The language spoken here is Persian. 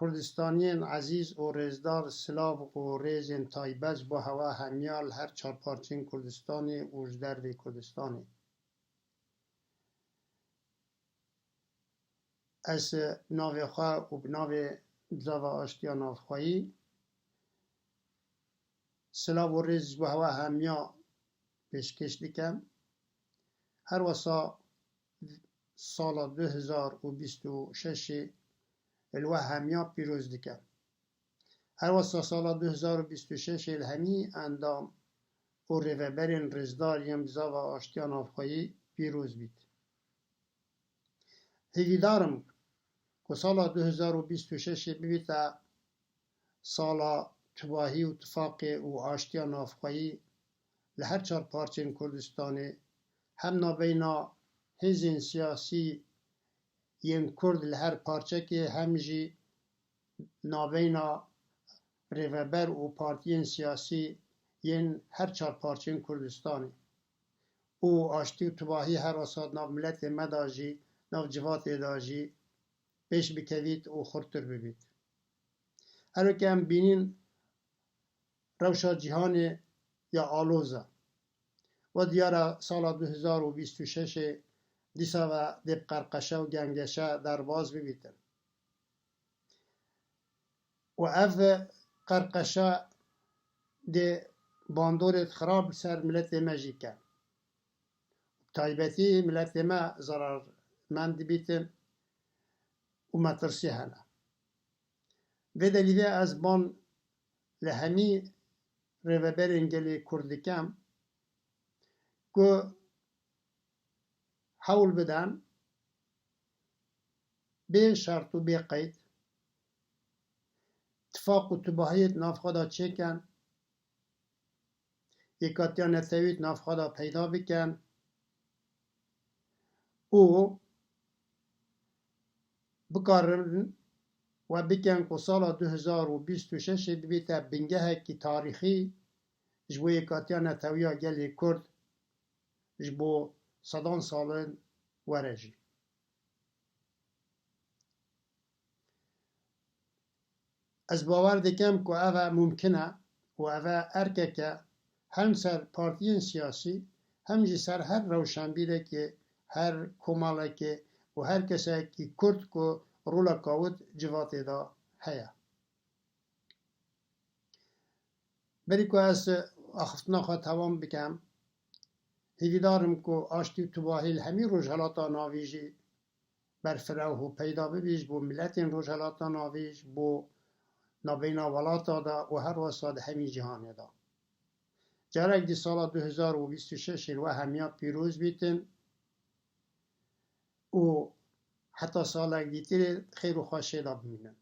کردستانیان عزیز و رزدار سلاو و ریزن تایبج با هوا همیال هر چارپارچین کردستانی اوجدر وی کردستانی. از ناوی خواه و بناوی زاوا آشتیا نافخوایی سلاو و ریز با هوا همیا پیشکش دیکم. هر واسا سال 2026 الوه همیا پیروز دیکم. هر واسا سال 2026 الهمی اندام و ریوبرین رزدار یم زاوا آشتیا نافخوایی پیروز بید. هیویدارم که سال 2026 ببیتا سال تباهی و اتفاق و آشتیا نافخوایی لهر چار پارچین کردستانی هم نابینا هزین سیاسی ین کرد لهر پارچه که هم جی نابینا ریوبر و پارتین سیاسی ین هر چار پارچین کردستانی او آشتی و تباهی هر وسط ناو ملت مداجی ناو جوات اداجی پیش بکوید و خورتر ببید. هر که هم بینین روشا جهان یا آلوزا و دیار سال 2026 دیسا و دیب قرقشه و گنگشه در باز ببیتن و اف قرقشه دی باندورت خراب سر ملت مجی کن تایبتی ملت ما ضرر مند بیتن و مترسی هنه و دلیده از بان لهمی ریوبر انگلی کردکم که حول بدن به شرط و به قید اتفاق و تباهیت نافخدا چکن یکاتیا نتوید نافخدا پیدا بکن او بکارن و بکن که سال 2026 ببیتا بنگه کی تاریخی جبو یکاتیا نتویا گلی کرد جبو صدان سالن ورجی. از باور دکم که اوه ممکنه و اوه ارکه که هم سر پارتین سیاسی هم جی سر هر روشنبیره که هر کماله که و هر کسی که کرد که رولا کاود جوات دا هیا. بری که از اخفتنا خواه توان بکم هیویدارم که آشتی و تباهیل همی روشهلاتا ناویجی برفراو و پیدا ببیش بو ملت روشهلاتا ناویج بو نابینا ولاتا دا و هر وساد همی جهان دا. جارک دی سال 2026 و همیا پیروز بیتن و حتی سالک دیتر خیر و خواه شیدا بمینن.